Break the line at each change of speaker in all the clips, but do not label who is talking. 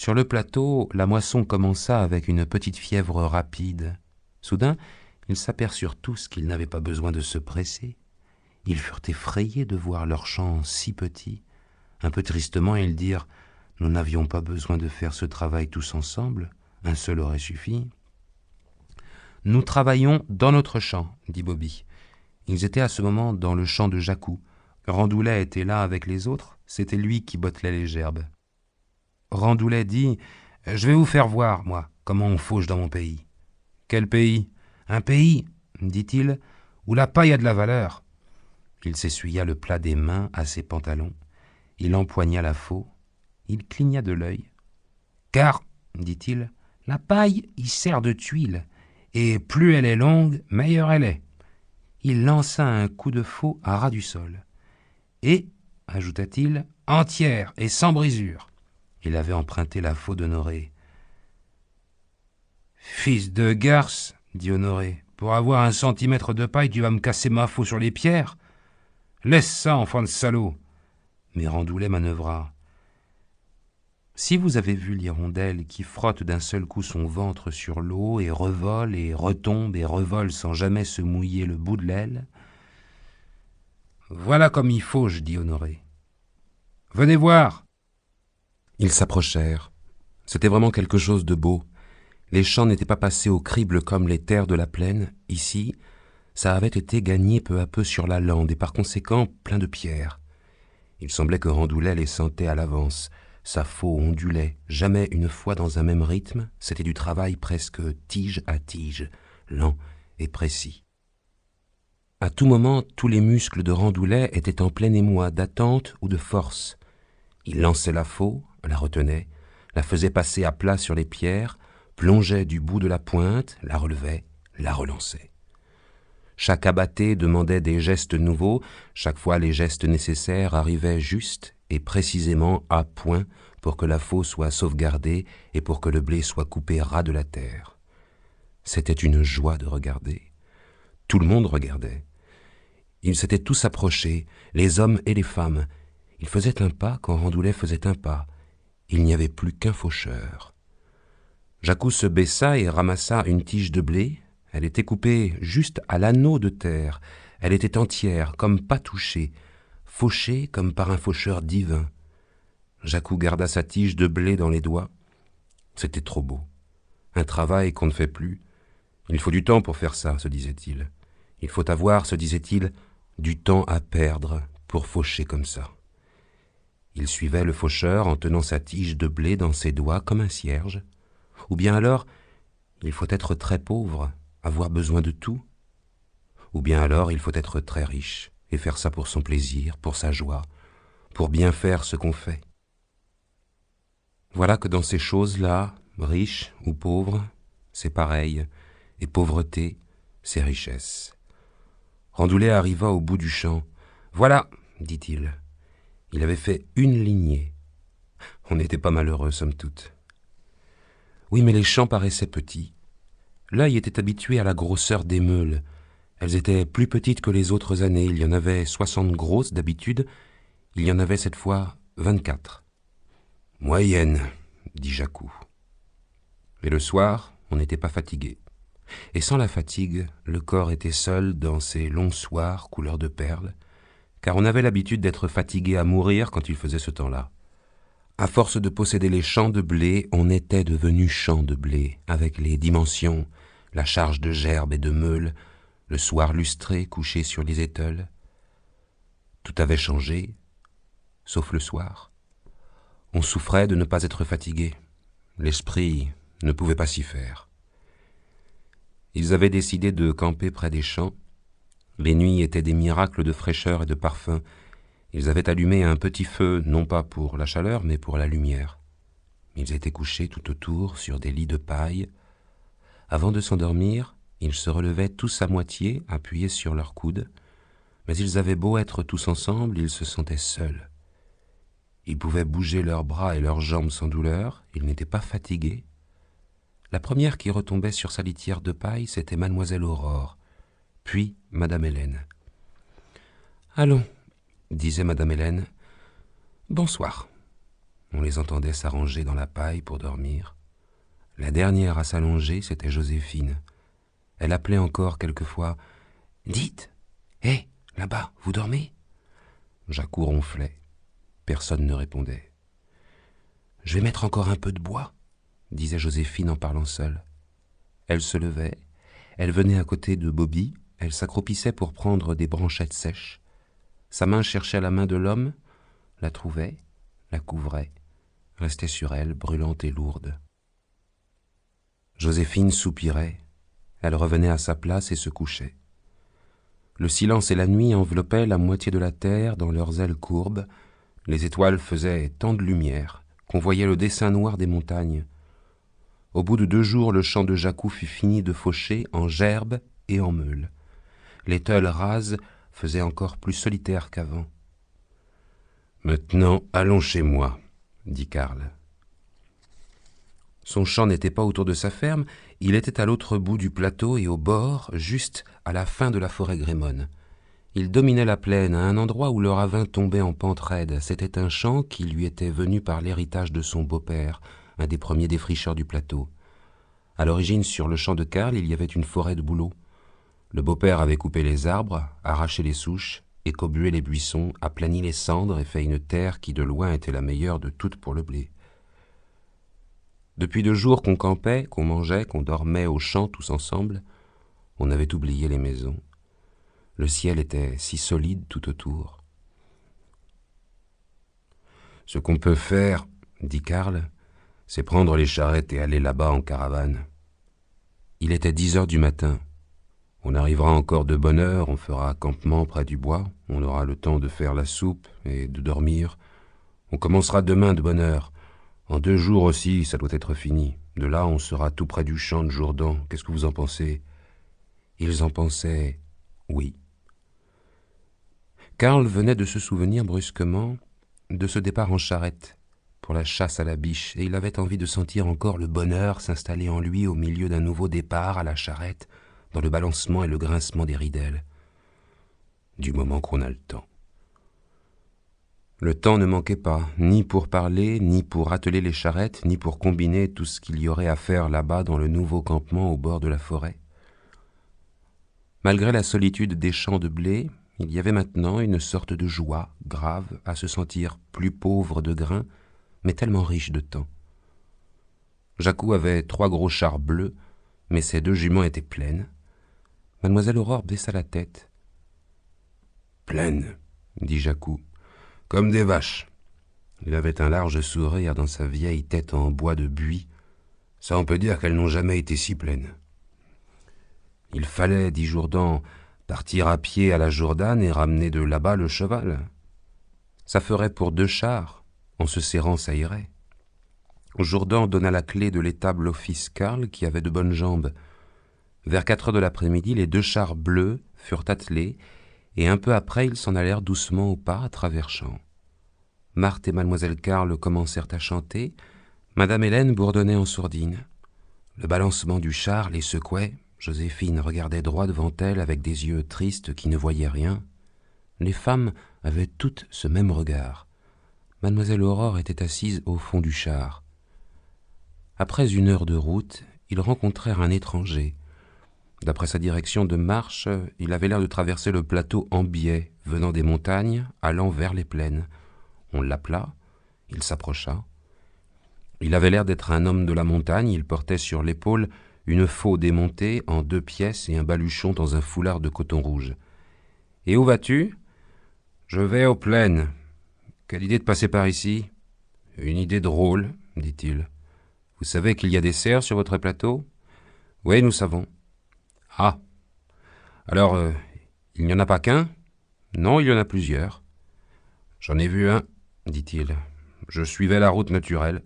Sur le plateau, la moisson commença avec une petite fièvre rapide. Soudain, ils s'aperçurent tous qu'ils n'avaient pas besoin de se presser. Ils furent effrayés de voir leur champ si petit. Un peu tristement, ils dirent « Nous n'avions pas besoin de faire ce travail tous ensemble, un seul aurait suffi. » « Nous travaillons dans notre champ, dit Bobby. Ils étaient à ce moment dans le champ de Jacou. Randoulet était là avec les autres, c'était lui qui bottelait les gerbes. Randoulet dit « Je vais vous faire voir, moi, comment on fauche dans mon pays. »« Quel pays ?»« Un pays, dit-il, où la paille a de la valeur. » Il s'essuya le plat des mains à ses pantalons. Il empoigna la faux. Il cligna de l'œil. « Car, dit-il, la paille y sert de tuile, et plus elle est longue, meilleure elle est. » Il lança un coup de faux à ras du sol. « Et, ajouta-t-il, entière et sans brisure. » Il avait emprunté la faux d'Honoré. « Fils de garce, dit Honoré, pour avoir 1 centimètre de paille, tu vas me casser ma faux sur les pierres. Laisse ça, enfant de salaud. » Mais Randoulet manœuvra. Si vous avez vu l'hirondelle qui frotte d'un seul coup son ventre sur l'eau et revole et retombe et revole sans jamais se mouiller le bout de l'aile, voilà comme il fauche, dit Honoré. Venez voir. Ils s'approchèrent. C'était vraiment quelque chose de beau. Les champs n'étaient pas passés au crible comme les terres de la plaine. Ici, ça avait été gagné peu à peu sur la lande et par conséquent plein de pierres. Il semblait que Randoulet les sentait à l'avance. Sa faux ondulait, jamais une fois dans un même rythme, c'était du travail presque tige à tige, lent et précis. À tout moment, tous les muscles de Randoulet étaient en plein émoi d'attente ou de force. Il lançait la faux, la retenait, la faisait passer à plat sur les pierres, plongeait du bout de la pointe, la relevait, la relançait. Chaque abatté demandait des gestes nouveaux, chaque fois les gestes nécessaires arrivaient juste et précisément à point pour que la faux soit sauvegardée et pour que le blé soit coupé ras de la terre. C'était une joie de regarder. Tout le monde regardait. Ils s'étaient tous approchés, les hommes et les femmes. Ils faisaient un pas quand Randoulet faisait un pas. Il n'y avait plus qu'un faucheur. Jacou se baissa et ramassa une tige de blé. Elle était coupée juste à l'anneau de terre. Elle était entière, comme pas touchée, fauchée comme par un faucheur divin. Jacou garda sa tige de blé dans les doigts. C'était trop beau. Un travail qu'on ne fait plus. Il faut du temps pour faire ça, se disait-il. Il faut avoir, se disait-il, du temps à perdre pour faucher comme ça. Il suivait le faucheur en tenant sa tige de blé dans ses doigts comme un cierge. Ou bien alors, il faut être très pauvre, avoir besoin de tout. Ou bien alors, il faut être très riche et faire ça pour son plaisir, pour sa joie, pour bien faire ce qu'on fait. Voilà que dans ces choses-là, riche ou pauvre, c'est pareil, et pauvreté, c'est richesse. Randoulet arriva au bout du champ. « Voilà, dit-il. » Il avait fait une lignée. On n'était pas malheureux, somme toute. Oui, mais les champs paraissaient petits. L'œil était habitué à la grosseur des meules. Elles étaient plus petites que les autres années. Il y en avait 60 grosses d'habitude. Il y en avait cette fois 24. « Moyenne, dit Jacou. » Et le soir, on n'était pas fatigué. Et sans la fatigue, le corps était seul dans ces longs soirs couleur de perles, car on avait l'habitude d'être fatigué à mourir quand il faisait ce temps-là. À force de posséder les champs de blé, on était devenu champ de blé, avec les dimensions, la charge de gerbes et de meules, le soir lustré couché sur les éteules. Tout avait changé, sauf le soir. On souffrait de ne pas être fatigué. L'esprit ne pouvait pas s'y faire. Ils avaient décidé de camper près des champs. Les nuits étaient des miracles de fraîcheur et de parfum. Ils avaient allumé un petit feu, non pas pour la chaleur, mais pour la lumière. Ils étaient couchés tout autour sur des lits de paille. Avant de s'endormir, ils se relevaient tous à moitié, appuyés sur leurs coudes. Mais ils avaient beau être tous ensemble, ils se sentaient seuls. Ils pouvaient bouger leurs bras et leurs jambes sans douleur, ils n'étaient pas fatigués. La première qui retombait sur sa litière de paille, c'était mademoiselle Aurore, puis madame Hélène. « Allons, disait madame Hélène, bonsoir. On les entendait s'arranger dans la paille pour dormir. La dernière à s'allonger, c'était Joséphine. Elle appelait encore quelquefois « Dites, hé, là-bas, vous dormez ?» Jacou ronflait. Personne ne répondait. « Je vais mettre encore un peu de bois », disait Joséphine en parlant seule. Elle se levait, elle venait à côté de Bobby, elle s'accroupissait pour prendre des branchettes sèches. Sa main cherchait la main de l'homme, la trouvait, la couvrait, restait sur elle, brûlante et lourde. Joséphine soupirait, elle revenait à sa place et se couchait. Le silence et la nuit enveloppaient la moitié de la terre dans leurs ailes courbes, les étoiles faisaient tant de lumière qu'on voyait le dessin noir des montagnes. Au bout de 2 jours, le champ de Jacou fut fini de faucher en gerbes et en meules. Les teules rases faisaient encore plus solitaire qu'avant. « Maintenant, allons chez moi, » dit Karl. Son champ n'était pas autour de sa ferme, il était à l'autre bout du plateau et au bord, juste à la fin de la forêt grémone. Il dominait la plaine, à un endroit où le ravin tombait en pente raide. C'était un champ qui lui était venu par l'héritage de son beau-père, un des premiers défricheurs du plateau. À l'origine, sur le champ de Karl, il y avait une forêt de bouleaux. Le beau-père avait coupé les arbres, arraché les souches, écobué les buissons, aplani les cendres et fait une terre qui de loin était la meilleure de toutes pour le blé. Depuis 2 jours qu'on campait, qu'on mangeait, qu'on dormait au champ tous ensemble, on avait oublié les maisons. Le ciel était si solide tout autour. « Ce qu'on peut faire, dit Karl, c'est prendre les charrettes et aller là-bas en caravane. » Il était 10 heures du matin. On arrivera encore de bonne heure, on fera campement près du bois, on aura le temps de faire la soupe et de dormir. On commencera demain de bonne heure. En 2 jours aussi, ça doit être fini. De là, on sera tout près du champ de Jourdan. Qu'est-ce que vous en pensez ? Ils en pensaient oui. Karl venait de se souvenir brusquement de ce départ en charrette pour la chasse à la biche, et il avait envie de sentir encore le bonheur s'installer en lui au milieu d'un nouveau départ à la charrette, dans le balancement et le grincement des ridelles. Du moment qu'on a le temps. Le temps ne manquait pas, ni pour parler, ni pour atteler les charrettes, ni pour combiner tout ce qu'il y aurait à faire là-bas dans le nouveau campement au bord de la forêt. Malgré la solitude des champs de blé, il y avait maintenant une sorte de joie grave à se sentir plus pauvre de grains, mais tellement riche de temps. Jacou avait 3 gros chars bleus, mais ses 2 juments étaient pleines. Mademoiselle Aurore baissa la tête. « Pleines, dit Jacou, comme des vaches. » Il avait un large sourire dans sa vieille tête en bois de buis. Ça, on peut dire qu'elles n'ont jamais été si pleines. Il fallait, dit Jourdan, partir à pied à la Jourdane et ramener de là-bas le cheval. Ça ferait pour 2 chars, en se serrant ça irait. Jourdan donna la clé de l'étable au fils Karl, qui avait de bonnes jambes. Vers 4 heures de l'après-midi, les 2 chars bleus furent attelés, et un peu après, ils s'en allèrent doucement au pas à travers champs. Marthe et mademoiselle Karl commencèrent à chanter, madame Hélène bourdonnait en sourdine. Le balancement du char les secouait, Joséphine regardait droit devant elle avec des yeux tristes qui ne voyaient rien. Les femmes avaient toutes ce même regard. Mademoiselle Aurore était assise au fond du char. Après 1 heure de route, ils rencontrèrent un étranger. D'après sa direction de marche, il avait l'air de traverser le plateau en biais, venant des montagnes, allant vers les plaines. On l'appela, il s'approcha. Il avait l'air d'être un homme de la montagne, il portait sur l'épaule une faux démontée en 2 pièces et un baluchon dans un foulard de coton rouge. « Et où vas-tu ?»« Je vais aux plaines. Quelle idée de passer par ici ?»« Une idée drôle, dit-il. Vous savez qu'il y a des cerfs sur votre plateau ?»« Oui, nous savons. »« Ah. Alors, il n'y en a pas qu'un ?»« Non, il y en a plusieurs. »« J'en ai vu un, dit-il. Je suivais la route naturelle. »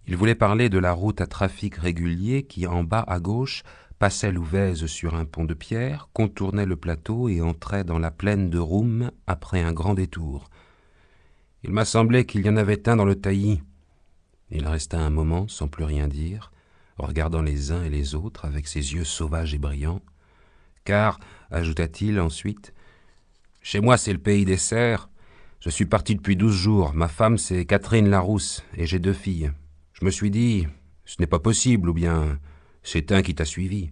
Il voulait parler de la route à trafic régulier qui, en bas à gauche, passait l'Ouvèze sur un pont de pierre, contournait le plateau et entrait dans la plaine de Roum après un grand détour. Il m'a semblé qu'il y en avait un dans le taillis. Il resta un moment sans plus rien dire, regardant les uns et les autres avec ses yeux sauvages et brillants. Car, ajouta-t-il ensuite, « Chez moi c'est le pays des cerfs. Je suis parti depuis 12 jours. Ma femme, c'est Catherine Larousse, et j'ai 2 filles. Je me suis dit, ce n'est pas possible, ou bien c'est un qui t'a suivi.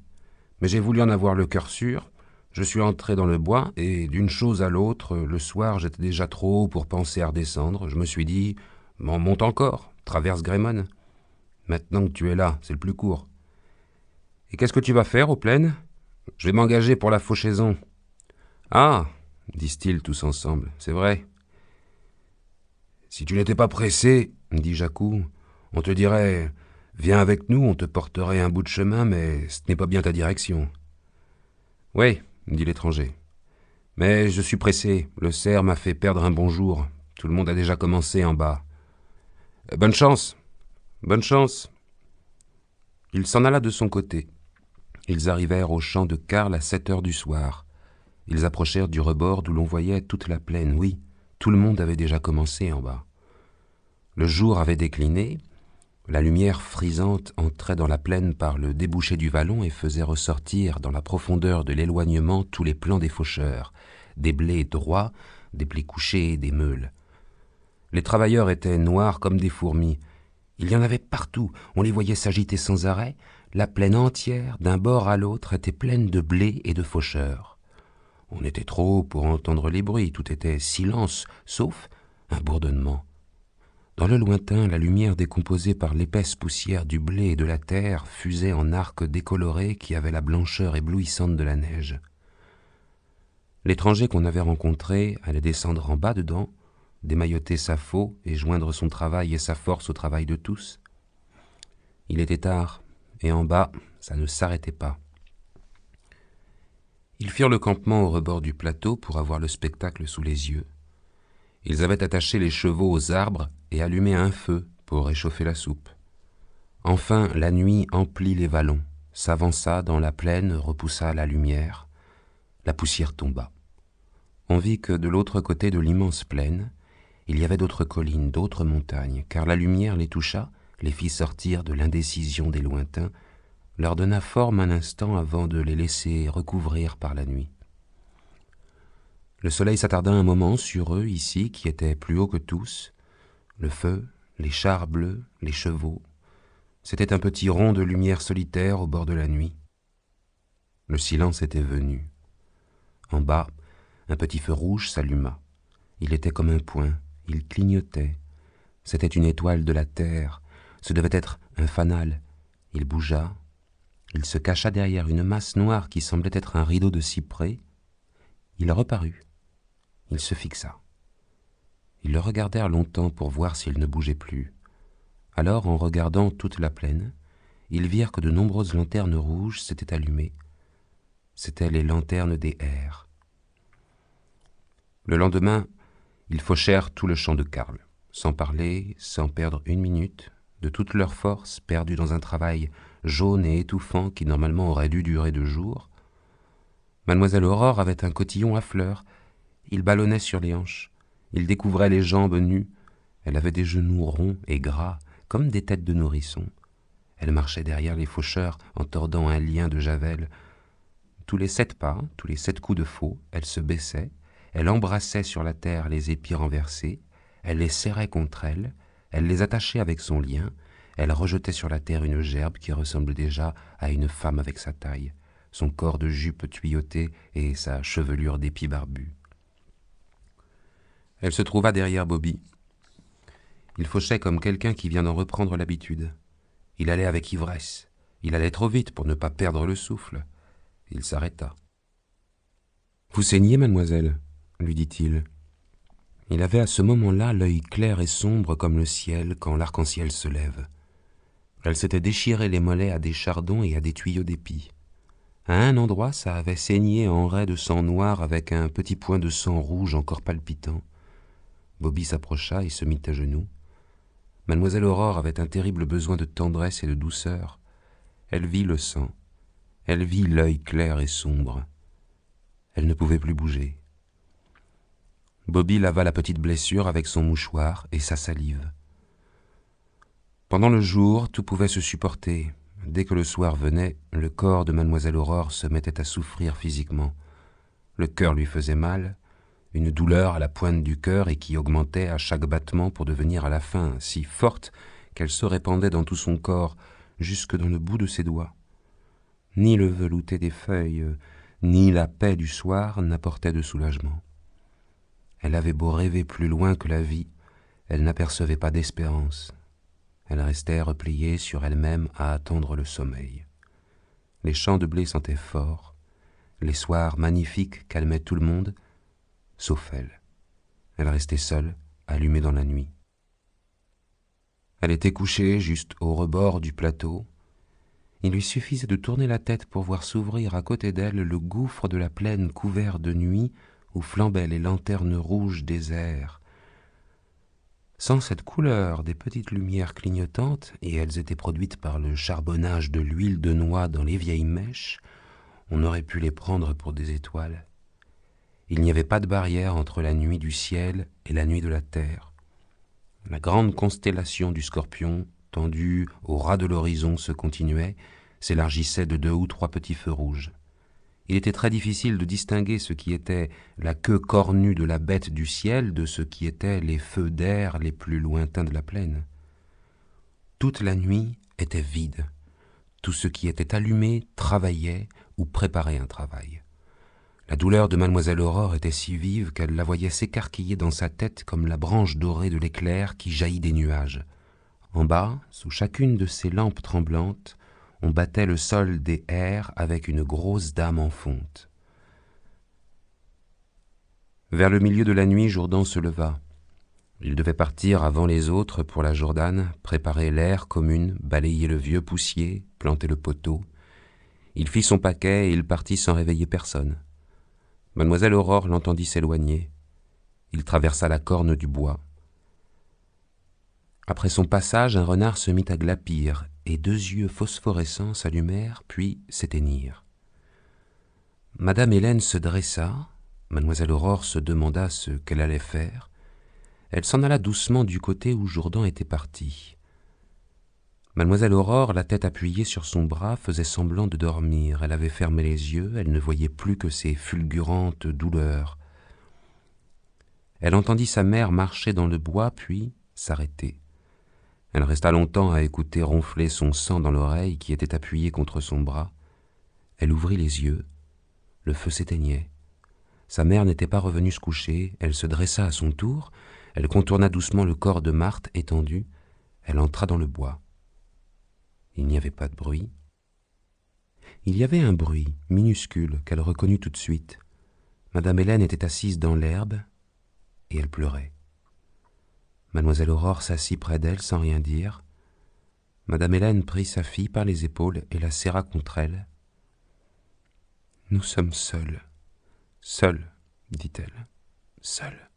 Mais j'ai voulu en avoir le cœur sûr. Je suis entré dans le bois, et d'une chose à l'autre, le soir, j'étais déjà trop haut pour penser à redescendre. Je me suis dit, m'en monte encore, traverse Grémone. Maintenant que tu es là, c'est le plus court. Et qu'est-ce que tu vas faire aux plaines? Je vais m'engager pour la fauchaison. Ah, disent-ils tous ensemble, c'est vrai. Si tu n'étais pas pressé, dit Jacou, on te dirait « Viens avec nous, on te porterait un bout de chemin, mais ce n'est pas bien ta direction. » Oui, dit l'étranger. Mais je suis pressé, le cerf m'a fait perdre un bon jour. Tout le monde a déjà commencé en bas. Bonne chance, bonne chance. Il s'en alla de son côté. Ils arrivèrent au champ de Carl à 7 heures du soir. Ils approchèrent du rebord d'où l'on voyait toute la plaine. Oui, tout le monde avait déjà commencé en bas. Le jour avait décliné, la lumière frisante entrait dans la plaine par le débouché du vallon et faisait ressortir dans la profondeur de l'éloignement tous les plans des faucheurs, des blés droits, des blés couchés et des meules. Les travailleurs étaient noirs comme des fourmis. Il y en avait partout, on les voyait s'agiter sans arrêt. La plaine entière, d'un bord à l'autre, était pleine de blé et de faucheurs. On était trop haut pour entendre les bruits, tout était silence, sauf un bourdonnement. Dans le lointain, la lumière décomposée par l'épaisse poussière du blé et de la terre fusait en arcs décolorés qui avaient la blancheur éblouissante de la neige. L'étranger qu'on avait rencontré allait descendre en bas dedans, démailloter sa faux et joindre son travail et sa force au travail de tous. Il était tard, et en bas, ça ne s'arrêtait pas. Ils firent le campement au rebord du plateau pour avoir le spectacle sous les yeux. Ils avaient attaché les chevaux aux arbres et allumé un feu pour réchauffer la soupe. Enfin, la nuit emplit les vallons, s'avança dans la plaine, repoussa la lumière. La poussière tomba. On vit que de l'autre côté de l'immense plaine, il y avait d'autres collines, d'autres montagnes, car la lumière les toucha, les fit sortir de l'indécision des lointains, leur donna forme un instant avant de les laisser recouvrir par la nuit. Le soleil s'attarda un moment sur eux ici, qui étaient plus hauts que tous. Le feu, les chars bleus, les chevaux. C'était un petit rond de lumière solitaire au bord de la nuit. Le silence était venu. En bas, un petit feu rouge s'alluma. Il était comme un point, il clignotait. C'était une étoile de la terre, ce devait être un fanal. Il bougea, il se cacha derrière une masse noire qui semblait être un rideau de cyprès. Il reparut. Il se fixa. Ils le regardèrent longtemps pour voir s'il ne bougeait plus. Alors, en regardant toute la plaine, ils virent que de nombreuses lanternes rouges s'étaient allumées. C'étaient les lanternes des hères. Le lendemain, ils fauchèrent tout le champ de Carl, sans parler, sans perdre une minute, de toute leur force, perdue dans un travail jaune et étouffant qui normalement aurait dû durer 2 jours. Mademoiselle Aurore avait un cotillon à fleurs. Il ballonnait sur les hanches. Il découvrait les jambes nues. Elle avait des genoux ronds et gras, comme des têtes de nourrissons. Elle marchait derrière les faucheurs en tordant un lien de javel. Tous les 7 pas, tous les 7 coups de faux, elle se baissait, elle embrassait sur la terre les épis renversés, elle les serrait contre elle les attachait avec son lien, elle rejetait sur la terre une gerbe qui ressemble déjà à une femme avec sa taille, son corps de jupe tuyauté et sa chevelure d'épis barbus. Elle se trouva derrière Bobby. Il fauchait comme quelqu'un qui vient d'en reprendre l'habitude. Il allait avec ivresse. Il allait trop vite pour ne pas perdre le souffle. Il s'arrêta. « Vous saignez, mademoiselle ?» lui dit-il. Il avait à ce moment-là l'œil clair et sombre comme le ciel quand l'arc-en-ciel se lève. Elle s'était déchiré les mollets à des chardons et à des tuyaux d'épis. À un endroit, ça avait saigné en raies de sang noir avec un petit point de sang rouge encore palpitant. Bobby s'approcha et se mit à genoux. Mademoiselle Aurore avait un terrible besoin de tendresse et de douceur. Elle vit le sang. Elle vit l'œil clair et sombre. Elle ne pouvait plus bouger. Bobby lava la petite blessure avec son mouchoir et sa salive. Pendant le jour, tout pouvait se supporter. Dès que le soir venait, le corps de Mademoiselle Aurore se mettait à souffrir physiquement. Le cœur lui faisait mal, une douleur à la pointe du cœur et qui augmentait à chaque battement pour devenir à la fin si forte qu'elle se répandait dans tout son corps, jusque dans le bout de ses doigts. Ni le velouté des feuilles, ni la paix du soir n'apportaient de soulagement. Elle avait beau rêver plus loin que la vie, elle n'apercevait pas d'espérance. Elle restait repliée sur elle-même à attendre le sommeil. Les champs de blé sentaient fort, les soirs magnifiques calmaient tout le monde, sauf elle. Elle restait seule, allumée dans la nuit. Elle était couchée juste au rebord du plateau. Il lui suffisait de tourner la tête pour voir s'ouvrir à côté d'elle le gouffre de la plaine couvert de nuit où flambaient les lanternes rouges des airs. Sans cette couleur des petites lumières clignotantes, et elles étaient produites par le charbonnage de l'huile de noix dans les vieilles mèches, on aurait pu les prendre pour des étoiles. Il n'y avait pas de barrière entre la nuit du ciel et la nuit de la terre. La grande constellation du Scorpion, tendue au ras de l'horizon, se continuait, s'élargissait de 2 ou 3 petits feux rouges. Il était très difficile de distinguer ce qui était la queue cornue de la bête du ciel de ce qui étaient les feux d'air les plus lointains de la plaine. Toute la nuit était vide. Tout ce qui était allumé travaillait ou préparait un travail. La douleur de mademoiselle Aurore était si vive qu'elle la voyait s'écarquiller dans sa tête comme la branche dorée de l'éclair qui jaillit des nuages. En bas, sous chacune de ces lampes tremblantes, on battait le sol des airs avec une grosse dame en fonte. Vers le milieu de la nuit, Jourdan se leva. Il devait partir avant les autres pour la Jourdane, préparer l'aire commune, balayer le vieux poussier, planter le poteau. Il fit son paquet et il partit sans réveiller personne. Mademoiselle Aurore l'entendit s'éloigner. Il traversa la corne du bois. Après son passage, un renard se mit à glapir, et 2 yeux phosphorescents s'allumèrent, puis s'éteignirent. Madame Hélène se dressa. Mademoiselle Aurore se demanda ce qu'elle allait faire. Elle s'en alla doucement du côté où Jourdan était parti. Mademoiselle Aurore, la tête appuyée sur son bras, faisait semblant de dormir. Elle avait fermé les yeux, elle ne voyait plus que ses fulgurantes douleurs. Elle entendit sa mère marcher dans le bois, puis s'arrêter. Elle resta longtemps à écouter ronfler son sang dans l'oreille qui était appuyée contre son bras. Elle ouvrit les yeux. Le feu s'éteignait. Sa mère n'était pas revenue se coucher. Elle se dressa à son tour. Elle contourna doucement le corps de Marthe étendu. Elle entra dans le bois. Il n'y avait pas de bruit. Il y avait un bruit minuscule qu'elle reconnut tout de suite. Madame Hélène était assise dans l'herbe et elle pleurait. Mademoiselle Aurore s'assit près d'elle sans rien dire. Madame Hélène prit sa fille par les épaules et la serra contre elle. « Nous sommes seuls, seuls, dit-elle, seuls. »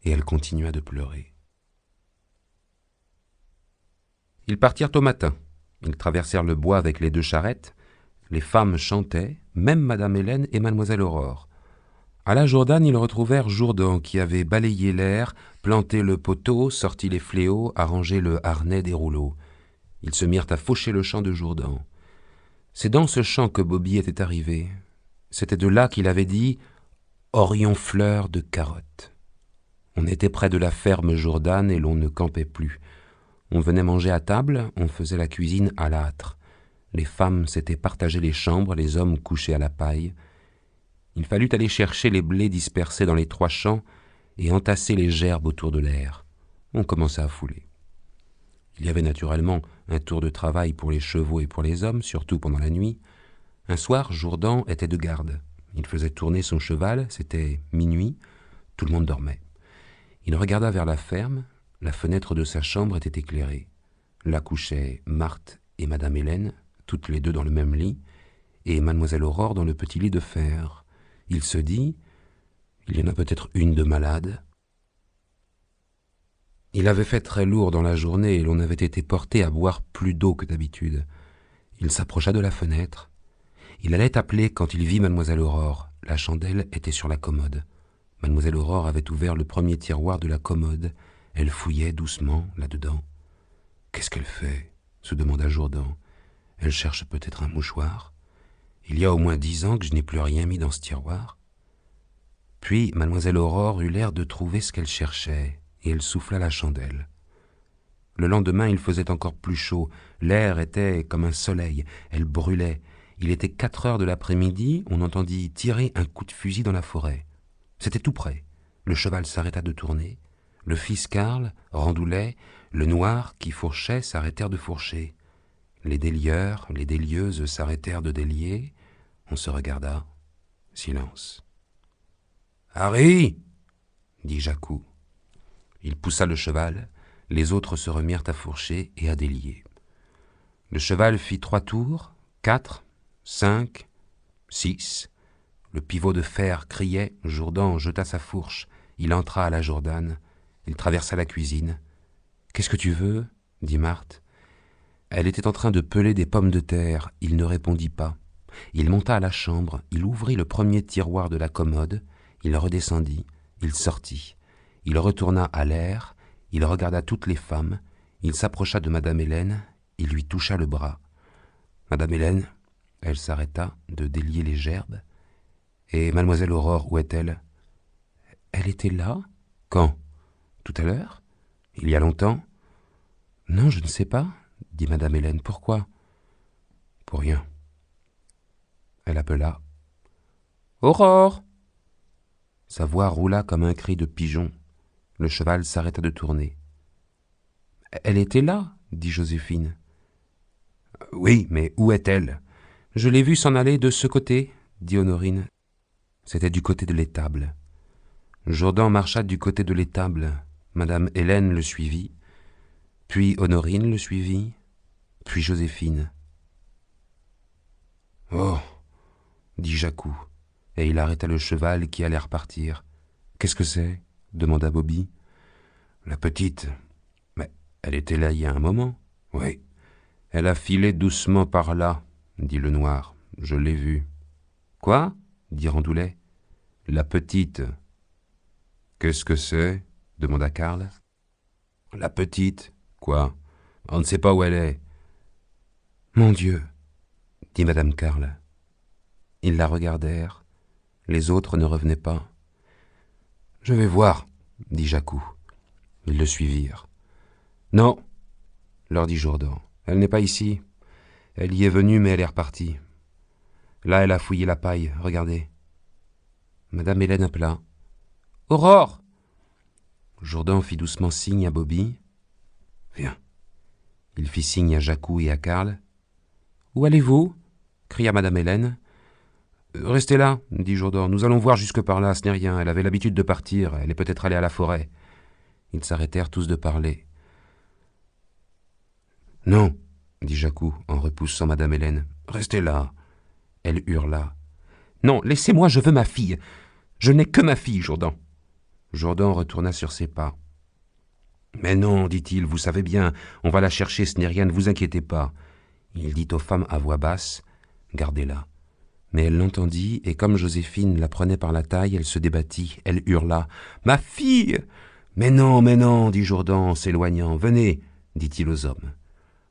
Et elle continua de pleurer. Ils partirent au matin. Ils traversèrent le bois avec les 2 charrettes. Les femmes chantaient, même Madame Hélène et Mademoiselle Aurore. À la Jourdane, ils retrouvèrent Jourdan qui avait balayé l'air, planté le poteau, sorti les fléaux, arrangé le harnais des rouleaux. Ils se mirent à faucher le champ de Jourdan. C'est dans ce champ que Bobby était arrivé. C'était de là qu'il avait dit « Orion fleur de carottes ». On était près de la ferme Jourdane et l'on ne campait plus. On venait manger à table, on faisait la cuisine à l'âtre. Les femmes s'étaient partagé les chambres, les hommes couchaient à la paille. Il fallut aller chercher les blés dispersés dans les 3 champs et entasser les gerbes autour de l'aire. On commença à fouler. Il y avait naturellement un tour de travail pour les chevaux et pour les hommes, surtout pendant la nuit. Un soir, Jourdan était de garde. Il faisait tourner son cheval, c'était minuit, tout le monde dormait. Il regarda vers la ferme, la fenêtre de sa chambre était éclairée. Là couchaient Marthe et Madame Hélène, toutes les 2 dans le même lit, et Mademoiselle Aurore dans le petit lit de fer. Il se dit, il y en a peut-être une de malade. Il avait fait très lourd dans la journée et l'on avait été porté à boire plus d'eau que d'habitude. Il s'approcha de la fenêtre. Il allait appeler quand il vit Mademoiselle Aurore. La chandelle était sur la commode. Mademoiselle Aurore avait ouvert le premier tiroir de la commode. Elle fouillait doucement là-dedans. « Qu'est-ce qu'elle fait ?» se demanda Jourdan. « Elle cherche peut-être un mouchoir. Il y a au moins 10 ans que je n'ai plus rien mis dans ce tiroir. » Puis mademoiselle Aurore eut l'air de trouver ce qu'elle cherchait, et elle souffla la chandelle. Le lendemain, il faisait encore plus chaud. L'air était comme un soleil. Elle brûlait. Il était 4 heures de l'après-midi. On entendit tirer un coup de fusil dans la forêt. C'était tout près. Le cheval s'arrêta de tourner. Le fils Karl, Randoulet, le noir qui fourchait s'arrêtèrent de fourcher. Les délieurs, les délieuses s'arrêtèrent de délier. On se regarda. Silence. « Harry !» dit Jacou. Il poussa le cheval. Les autres se remirent à fourcher et à délier. Le cheval fit 3 tours, 4, 5, 6. Le pivot de fer criait, Jourdan jeta sa fourche. Il entra à la Jourdain. Il traversa la cuisine. « Qu'est-ce que tu veux ?» dit Marthe. Elle était en train de peler des pommes de terre. Il ne répondit pas. Il monta à la chambre. Il ouvrit le premier tiroir de la commode. Il redescendit. Il sortit. Il retourna à l'air. Il regarda toutes les femmes. Il s'approcha de Madame Hélène. Il lui toucha le bras. « Madame Hélène ?» Elle s'arrêta de délier les gerbes. « Et Mademoiselle Aurore, où est-elle ?»« Elle était là. »« Quand ? Tout à l'heure ? Il y a longtemps ? » ?»« Non, je ne sais pas, » dit Madame Hélène. « Pourquoi ?»« Pour rien. » Elle appela. « Aurore !» Sa voix roula comme un cri de pigeon. Le cheval s'arrêta de tourner. « Elle était là, » dit Joséphine. « Oui, mais où est-elle ?»« Je l'ai vue s'en aller de ce côté, » dit Honorine. C'était du côté de l'étable. Jourdan marcha du côté de l'étable. Madame Hélène le suivit, puis Honorine le suivit, puis Joséphine. « Oh !» dit Jacou, et il arrêta le cheval qui allait repartir. « Qu'est-ce que c'est ?» demanda Bobby. « La petite. Mais elle était là il y a un moment. »« Oui. Elle a filé doucement par là, » dit le noir. « Je l'ai vue. »« Quoi ?» dit Randoulet. « La petite. »« Qu'est-ce que c'est ?» demanda Karl. « La petite. Quoi ? On ne sait pas où elle est. »« Mon Dieu !» dit Madame Karl. Ils la regardèrent. Les autres ne revenaient pas. « Je vais voir, » dit Jacou. Ils le suivirent. « Non, » leur dit Jourdan. « Elle n'est pas ici. Elle y est venue, mais elle est repartie. Là, elle a fouillé la paille, regardez. » Madame Hélène appela. « Aurore !» Jourdan fit doucement signe à Bobby. « Viens. » Il fit signe à Jacou et à Karl. « Où allez-vous » cria Madame Hélène. « Restez là, » dit Jourdan. « Nous allons voir jusque par là, ce n'est rien. Elle avait l'habitude de partir. Elle est peut-être allée à la forêt. » Ils s'arrêtèrent tous de parler. « Non, » dit Jacou en repoussant Madame Hélène. « Restez là. » Elle hurla. « Non, laissez-moi, je veux ma fille. Je n'ai que ma fille, Jourdan. » Jourdan retourna sur ses pas. « Mais non, dit-il, vous savez bien, on va la chercher, ce n'est rien, ne vous inquiétez pas. » Il dit aux femmes à voix basse, « Gardez-la. » Mais elle l'entendit, et comme Joséphine la prenait par la taille, elle se débattit, elle hurla, « Ma fille !»« Mais non, dit Jourdan en s'éloignant. « Venez, dit-il aux hommes. »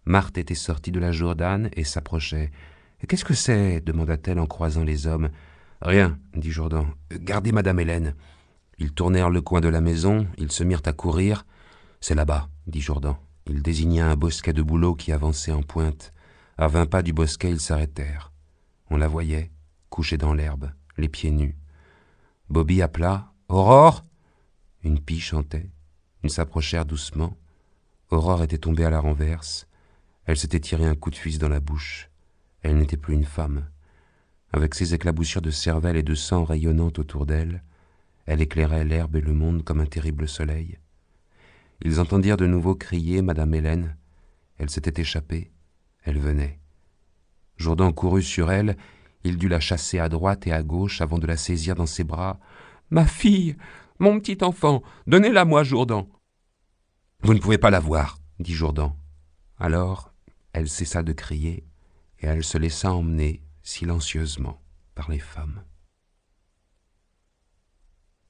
Marthe était sortie de la Jourdain et s'approchait. « Qu'est-ce que c'est ?» demanda-t-elle en croisant les hommes. « Rien, dit Jourdan. Gardez Madame Hélène. » Ils tournèrent le coin de la maison, ils se mirent à courir. « C'est là-bas, dit Jourdan. » Il désigna un bosquet de bouleaux qui avançait en pointe. À 20 pas du bosquet, ils s'arrêtèrent. On la voyait, couchée dans l'herbe, les pieds nus. Bobby appela « Aurore !» Une pie chantait. Ils s'approchèrent doucement. Aurore était tombée à la renverse. Elle s'était tiré un coup de fusil dans la bouche. Elle n'était plus une femme. Avec ses éclaboussures de cervelle et de sang rayonnant autour d'elle, elle éclairait l'herbe et le monde comme un terrible soleil. Ils entendirent de nouveau crier Madame Hélène. Elle s'était échappée. Elle venait. Jourdan courut sur elle. Il dut la chasser à droite et à gauche avant de la saisir dans ses bras. « Ma fille, mon petit enfant, donnez-la-moi, Jourdan. »« Vous ne pouvez pas la voir, » dit Jourdan. Alors, elle cessa de crier et elle se laissa emmener silencieusement par les femmes.